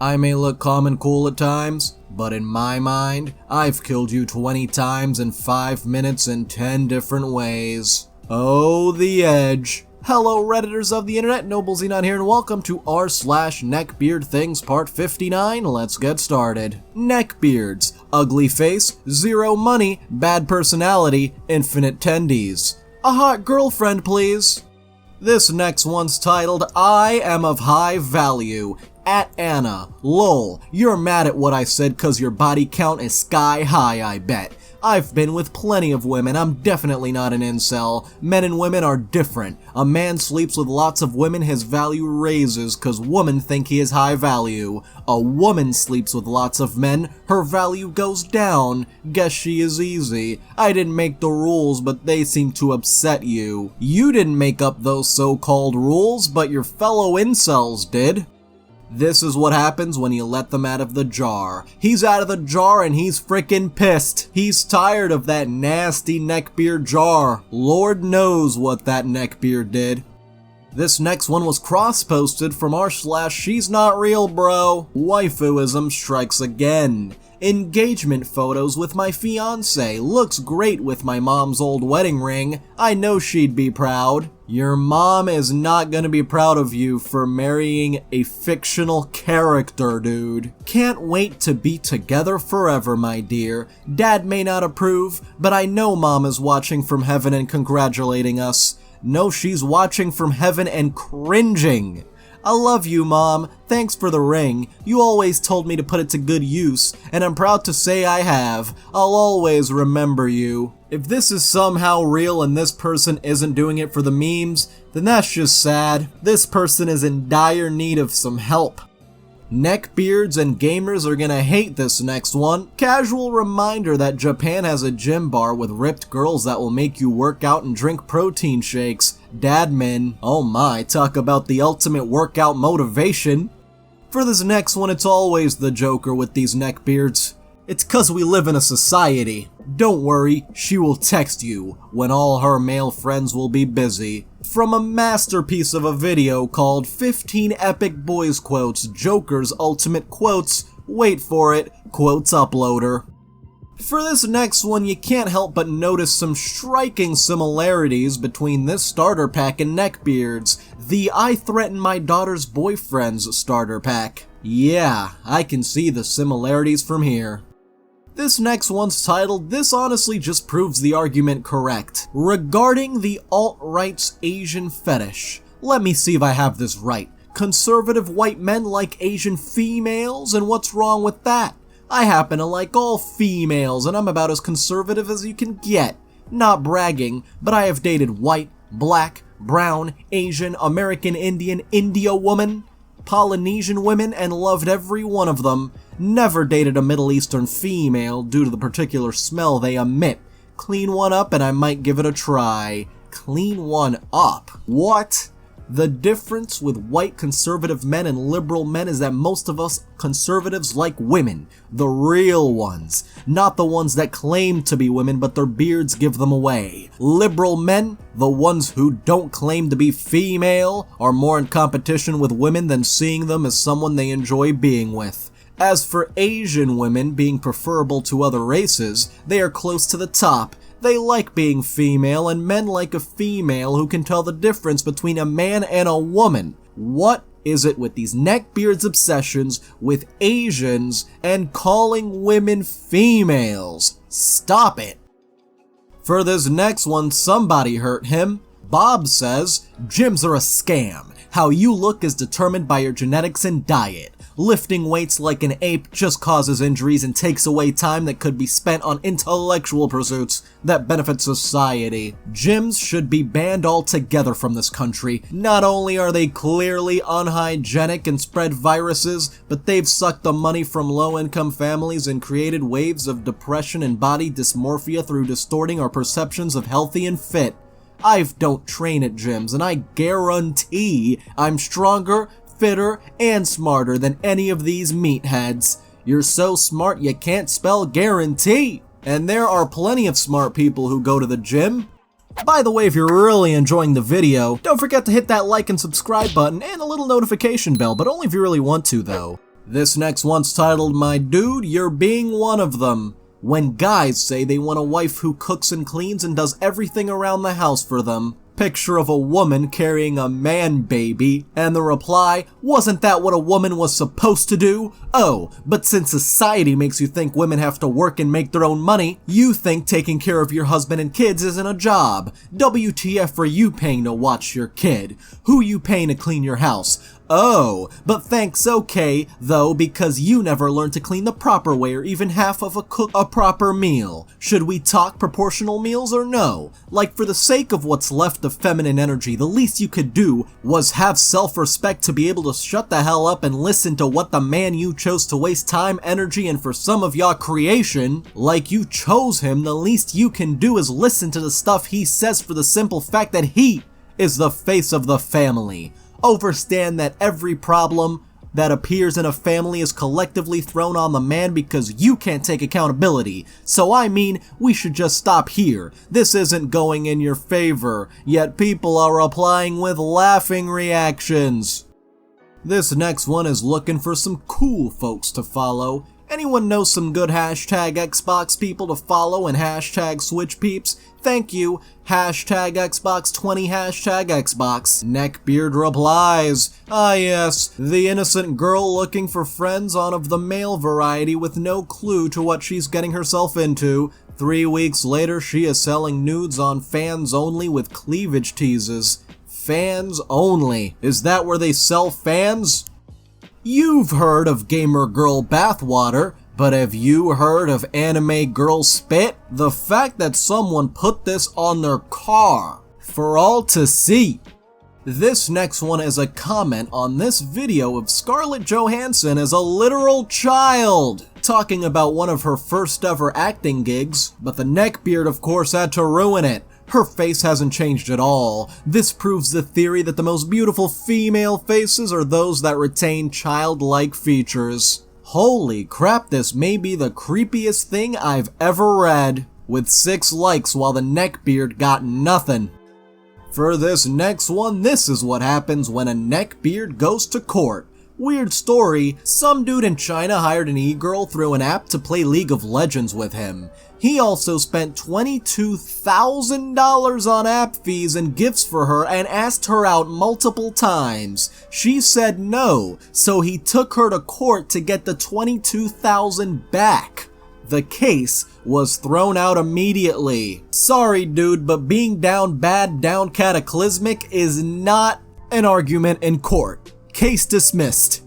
I may look calm and cool at times, but in my mind, I've killed you 20 times in 5 minutes in 10 different ways. Oh, the edge. Hello Redditors of the internet, Noble Xenon here and welcome to r/NeckbeardThings part 59, let's get started. Neckbeards, ugly face, zero money, bad personality, infinite tendies. A hot girlfriend please. This next one's titled, I am of high value. At Anna, lol, you're mad at what I said cause your body count is sky high I bet. I've been with plenty of women, I'm definitely not an incel. Men and women are different. A man sleeps with lots of women, his value raises cause women think he is high value. A woman sleeps with lots of men, her value goes down. Guess she is easy. I didn't make the rules, but they seem to upset you. You didn't make up those so-called rules, but your fellow incels did. This is what happens when you let them out of the jar. He's out of the jar and he's freaking pissed. He's tired of that nasty neckbeard jar. Lord knows what that neckbeard did. This next one was cross-posted from r/she's not real bro. Waifuism strikes again. Engagement photos with my fiance. Looks great with my mom's old wedding ring. I know she'd be proud. Your mom is not gonna be proud of you for marrying a fictional character, dude. Can't wait to be together forever, my dear. Dad may not approve, but I know mom is watching from heaven and congratulating us. No, she's watching from heaven and cringing. I love you, Mom. Thanks for the ring. You always told me to put it to good use, and I'm proud to say I have. I'll always remember you. If this is somehow real and this person isn't doing it for the memes, then that's just sad. This person is in dire need of some help. Neckbeards and gamers are gonna hate this next one. Casual reminder that Japan has a gym bar with ripped girls that will make you work out and drink protein shakes. Dadmin. Oh my, talk about the ultimate workout motivation. For this next one, it's always the Joker with these neckbeards. It's cause we live in a society. Don't worry, she will text you when all her male friends will be busy. From a masterpiece of a video called 15 Epic Boys Quotes, Joker's Ultimate Quotes, wait for it, Quotes Uploader. For this next one, you can't help but notice some striking similarities between this starter pack and Neckbeards, the I Threaten My Daughter's Boyfriend's starter pack. Yeah, I can see the similarities from here. This next one's titled, This honestly just proves the argument correct. Regarding the alt-right's Asian fetish. Let me see if I have this right. Conservative white men like Asian females, and what's wrong with that? I happen to like all females, and I'm about as conservative as you can get. Not bragging, but I have dated white, black, brown, Asian, American Indian, India woman, Polynesian women, and loved every one of them. Never dated a Middle Eastern female due to the particular smell they emit. Clean one up and I might give it a try. Clean one up? What? The difference with white conservative men and liberal men is that most of us conservatives like women. The real ones. Not the ones that claim to be women but their beards give them away. Liberal men, the ones who don't claim to be female, are more in competition with women than seeing them as someone they enjoy being with. As for Asian women being preferable to other races, they are close to the top. They like being female, and men like a female who can tell the difference between a man and a woman. What is it with these neckbeards' obsessions with Asians and calling women females? Stop it! For this next one, somebody hurt him. Bob says, gyms are a scam. How you look is determined by your genetics and diet. Lifting weights like an ape just causes injuries and takes away time that could be spent on intellectual pursuits that benefit society. Gyms should be banned altogether from this country. Not only are they clearly unhygienic and spread viruses, but they've sucked the money from low-income families and created waves of depression and body dysmorphia through distorting our perceptions of healthy and fit. I don't train at gyms, and I guarantee I'm stronger, fitter, and smarter than any of these meatheads. You're so smart you can't spell guarantee. And there are plenty of smart people who go to the gym. By the way, if you're really enjoying the video, don't forget to hit that like and subscribe button and a little notification bell, but only if you really want to though. This next one's titled, "My Dude, You're Being One of Them." When guys say they want a wife who cooks and cleans and does everything around the house for them. Picture of a woman carrying a man baby, and the reply, "Wasn't that what a woman was supposed to do? Oh, but since society makes you think women have to work and make their own money, you think taking care of your husband and kids isn't a job. WTF are you paying to watch your kid? Who you paying to clean your house? Oh, but thanks okay, though, because you never learned to clean the proper way or even half of a proper meal. Should we talk proportional meals or no? Like, for the sake of what's left of feminine energy, the least you could do was have self-respect to be able to shut the hell up and listen to what the man you chose to waste time, energy, and for some of y'all creation, like you chose him, the least you can do is listen to the stuff he says for the simple fact that he is the face of the family. Understand that every problem that appears in a family is collectively thrown on the man because you can't take accountability. So I mean, we should just stop here. This isn't going in your favor, yet people are replying with laughing reactions. This next one is looking for some cool folks to follow. Anyone know some good hashtag Xbox people to follow and hashtag Switch peeps? Thank you. Hashtag Xbox 20 hashtag Xbox. Neckbeard replies, "Ah yes, the innocent girl looking for friends on of the male variety with no clue to what she's getting herself into. 3 weeks later she is selling nudes on fans only with cleavage teases." Fans only? Is that where they sell fans? You've heard of gamer girl bathwater, but have you heard of anime girl spit? The fact that someone put this on their car for all to see. This next one is a comment on this video of Scarlett Johansson as a literal child, talking about one of her first ever acting gigs, but the neckbeard of course had to ruin it. Her face hasn't changed at all. This proves the theory that the most beautiful female faces are those that retain childlike features. Holy crap, this may be the creepiest thing I've ever read, with 6 likes while the neckbeard got nothing. For this next one, this is what happens when a neckbeard goes to court. Weird story, some dude in China hired an e-girl through an app to play League of Legends with him. He also spent $22,000 on app fees and gifts for her and asked her out multiple times. She said no, so he took her to court to get the $22,000 back. The case was thrown out immediately. Sorry dude, but being down bad, down cataclysmic is not an argument in court. Case dismissed.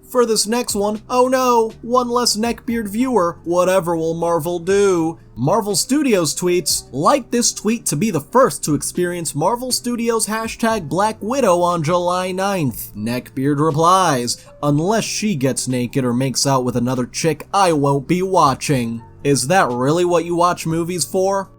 For this next one, oh no, one less neckbeard viewer, whatever will Marvel do? Marvel Studios tweets, "Like this tweet to be the first to experience Marvel Studios hashtag Black Widow on July 9th. Neckbeard replies, "Unless she gets naked or makes out with another chick, I won't be watching." Is that really what you watch movies for?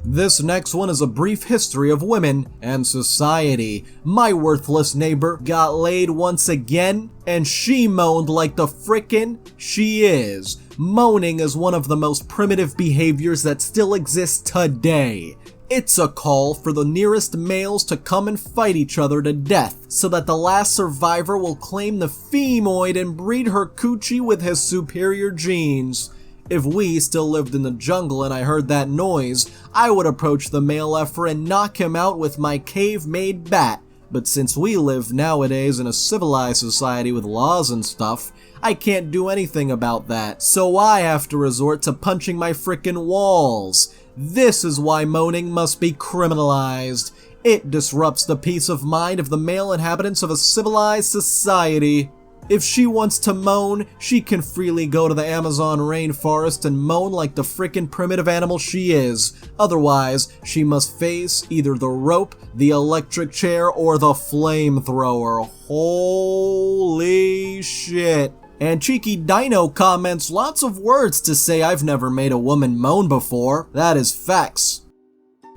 This next one is a brief history of women and society. My worthless neighbor got laid once again, and she moaned like the frickin' she is. Moaning is one of the most primitive behaviors that still exists today. It's a call for the nearest males to come and fight each other to death, so that the last survivor will claim the femoid and breed her coochie with his superior genes. If we still lived in the jungle and I heard that noise, I would approach the male effer and knock him out with my cave-made bat. But since we live nowadays in a civilized society with laws and stuff, I can't do anything about that, so I have to resort to punching my frickin' walls. This is why moaning must be criminalized. It disrupts the peace of mind of the male inhabitants of a civilized society. If she wants to moan, she can freely go to the Amazon rainforest and moan like the frickin' primitive animal she is. Otherwise, she must face either the rope, the electric chair, or the flamethrower. Holy shit. And Cheeky Dino comments lots of words to say I've never made a woman moan before. That is facts.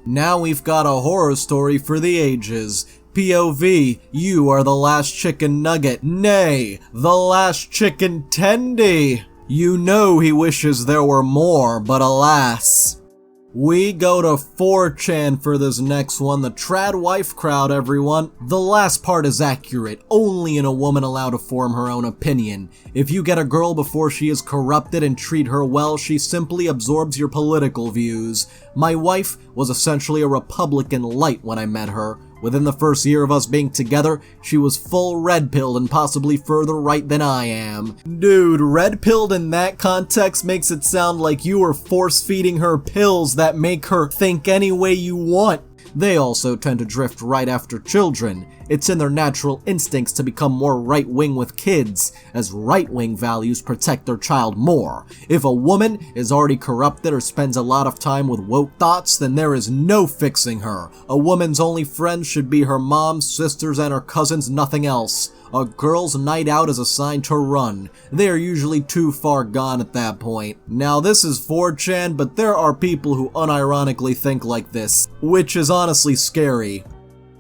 Now we've got a horror story for the ages. POV, you are the last chicken nugget, nay, the last chicken tendy. You know he wishes there were more, but alas. We go to 4chan for this next one, the trad wife crowd, everyone. The last part is accurate, only a woman allowed to form her own opinion. If you get a girl before she is corrupted and treat her well, she simply absorbs your political views. My wife was essentially a Republican light when I met her. Within the first year of us being together, she was full red-pilled and possibly further right than I am. Dude, red-pilled in that context makes it sound like you were force-feeding her pills that make her think any way you want. They also tend to drift right after children. It's in their natural instincts to become more right-wing with kids, as right-wing values protect their child more. If a woman is already corrupted or spends a lot of time with woke thoughts, then there is no fixing her. A woman's only friends should be her mom, sisters, and her cousins, nothing else. A girl's night out is assigned to run. They are usually too far gone at that point. Now this is 4chan, but there are people who unironically think like this, which is honestly scary.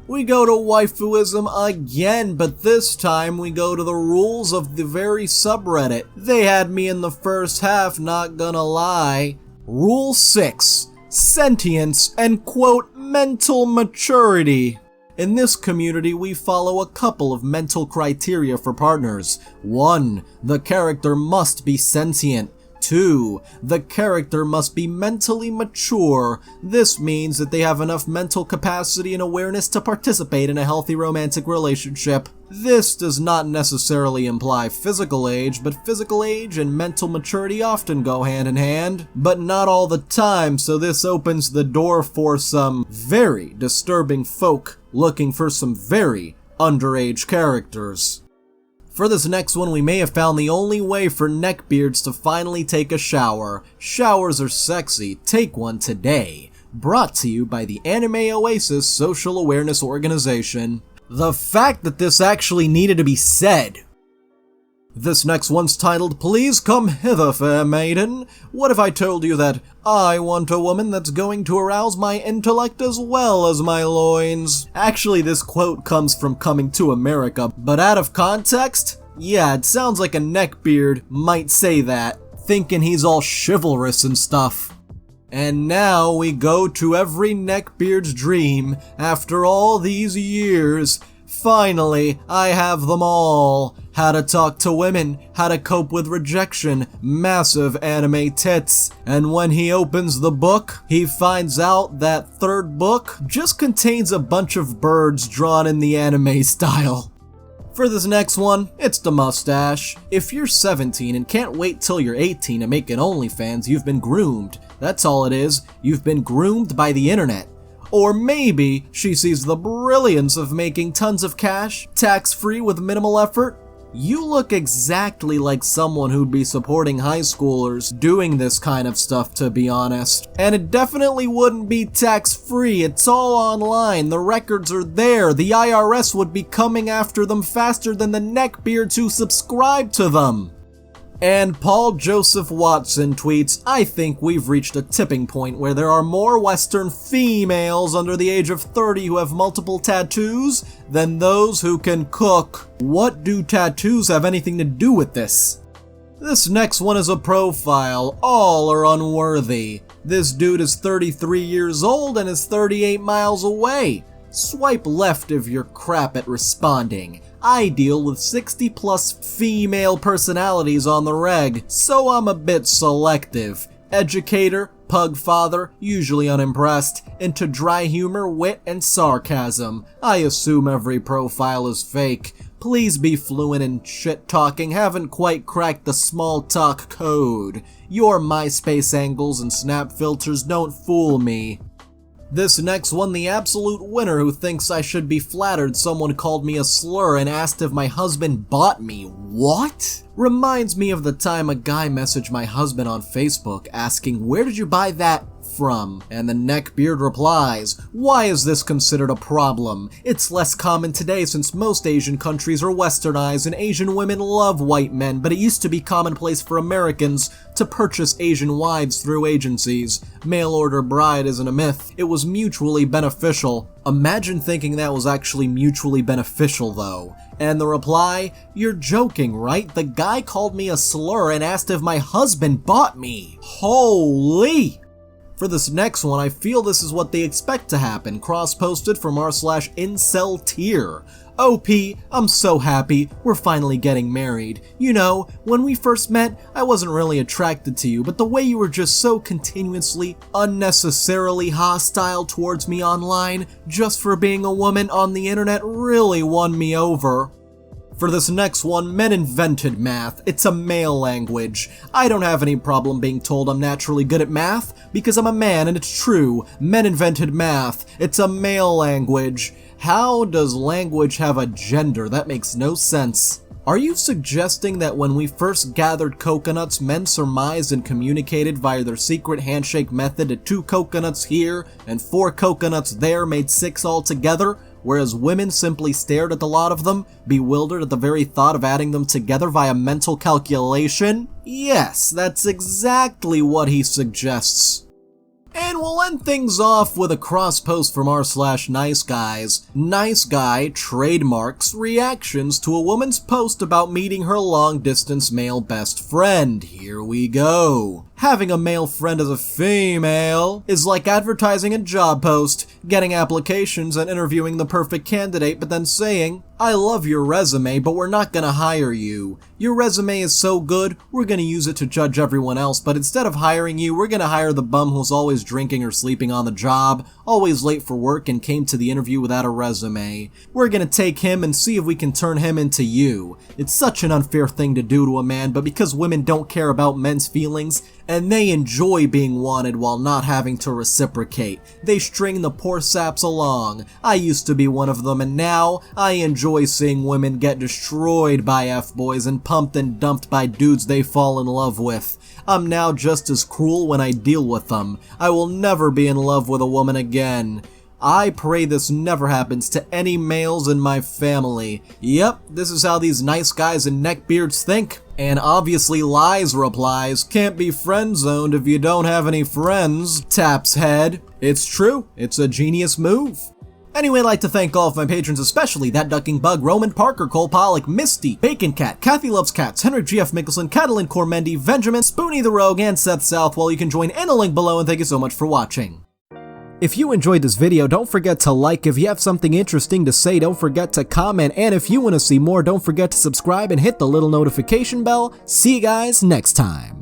We go to waifuism again, but this time we go to the rules of the very subreddit. They had me in the first half, not gonna lie. Rule 6. Sentience and quote, mental maturity. In this community, we follow a couple of mental criteria for partners. 1. The character must be sentient. 2. The character must be mentally mature. This means that they have enough mental capacity and awareness to participate in a healthy romantic relationship. This does not necessarily imply physical age, but physical age and mental maturity often go hand in hand, but not all the time, so this opens the door for some very disturbing folk looking for some very underage characters. For this next one, we may have found the only way for neckbeards to finally take a shower. Showers are sexy, take one today. Brought to you by the anime Oasis social awareness organization. The fact that this actually needed to be said. This next one's titled, Please Come Hither, Fair Maiden. What if I told you that I want a woman that's going to arouse my intellect as well as my loins? Actually, this quote comes from Coming to America, but out of context? Yeah, it sounds like a neckbeard might say that, thinking he's all chivalrous and stuff. And now we go to every neckbeard's dream. After all these years, finally, I have them all. How to talk to women, how to cope with rejection, massive anime tits. And when he opens the book, he finds out that third book just contains a bunch of birds drawn in the anime style. For this next one, it's the Mustache. If you're 17 and can't wait till you're 18 to make an OnlyFans, you've been groomed. That's all it is. You've been groomed by the internet. Or maybe she sees the brilliance of making tons of cash, tax-free with minimal effort. You look exactly like someone who'd be supporting high schoolers doing this kind of stuff, to be honest. And it definitely wouldn't be tax-free, it's all online, the records are there, the IRS would be coming after them faster than the neckbeards who subscribe to them. And Paul Joseph Watson tweets, I think we've reached a tipping point where there are more Western females under the age of 30 who have multiple tattoos than those who can cook. What do tattoos have anything to do with this? This next one is a profile. All are unworthy. This dude is 33 years old and is 38 miles away. Swipe left if you're crap at responding. I deal with 60 plus female personalities on the reg, so I'm a bit selective. Educator, pug father, usually unimpressed, into dry humor, wit, and sarcasm. I assume every profile is fake. Please be fluent in shit-talking, haven't quite cracked the small talk code. Your MySpace angles and snap filters don't fool me. This next one, the absolute winner who thinks I should be flattered someone called me a slur and asked if my husband bought me. What? Reminds me of the time a guy messaged my husband on Facebook asking, where did you buy that from? And the neckbeard replies, why is this considered a problem? It's less common today since most Asian countries are westernized and Asian women love white men, but it used to be commonplace for Americans to purchase Asian wives through agencies. Mail order bride isn't a myth, it was mutually beneficial. Imagine thinking that was actually mutually beneficial though. And the reply, you're joking, right? The guy called me a slur and asked if my husband bought me. Holy! For this next one, I feel this is what they expect to happen, cross-posted from r/incel tier. OP, I'm so happy, we're finally getting married. You know, when we first met, I wasn't really attracted to you, but the way you were just so continuously, unnecessarily hostile towards me online, just for being a woman on the internet, really won me over. For this next one, men invented math. It's a male language. I don't have any problem being told I'm naturally good at math, because I'm a man and it's true. Men invented math. It's a male language. How does language have a gender? That makes no sense. Are you suggesting that when we first gathered coconuts, men surmised and communicated via their secret handshake method that 2 coconuts here and 4 coconuts there made 6 altogether? Whereas women simply stared at the lot of them, bewildered at the very thought of adding them together via mental calculation? Yes, that's exactly what he suggests. And we'll end things off with a cross-post from r/niceguys. Nice Guy trademarks reactions to a woman's post about meeting her long-distance male best friend. Here we go. Having a male friend as a female is like advertising a job post, getting applications and interviewing the perfect candidate, but then saying, I love your resume, but we're not gonna hire you. Your resume is so good, we're gonna use it to judge everyone else, but instead of hiring you, we're gonna hire the bum who's always drinking or sleeping on the job, always late for work and came to the interview without a resume. We're gonna take him and see if we can turn him into you. It's such an unfair thing to do to a man, but because women don't care about men's feelings, and they enjoy being wanted while not having to reciprocate, they string the poor saps along. I used to be one of them, and now I enjoy seeing women get destroyed by F-boys and pumped and dumped by dudes they fall in love with. I'm now just as cruel when I deal with them. I will never be in love with a woman again. I pray this never happens to any males in my family. Yep, this is how these nice guys and neckbeards think. And obviously Lies replies, can't be friend-zoned if you don't have any friends, taps head. It's true, it's a genius move. Anyway, I'd like to thank all of my patrons, especially That Ducking Bug, Roman Parker, Cole Pollock, Misty, Bacon Cat, Kathy Loves Cats, Henrik G.F. Mickelson, Catalin Cormendi, Benjamin, Spoonie the Rogue, and Seth Southwell. You can join in the link below, and thank you so much for watching. If you enjoyed this video, don't forget to like. If you have something interesting to say, don't forget to comment. And if you want to see more, don't forget to subscribe and hit the little notification bell. See you guys next time.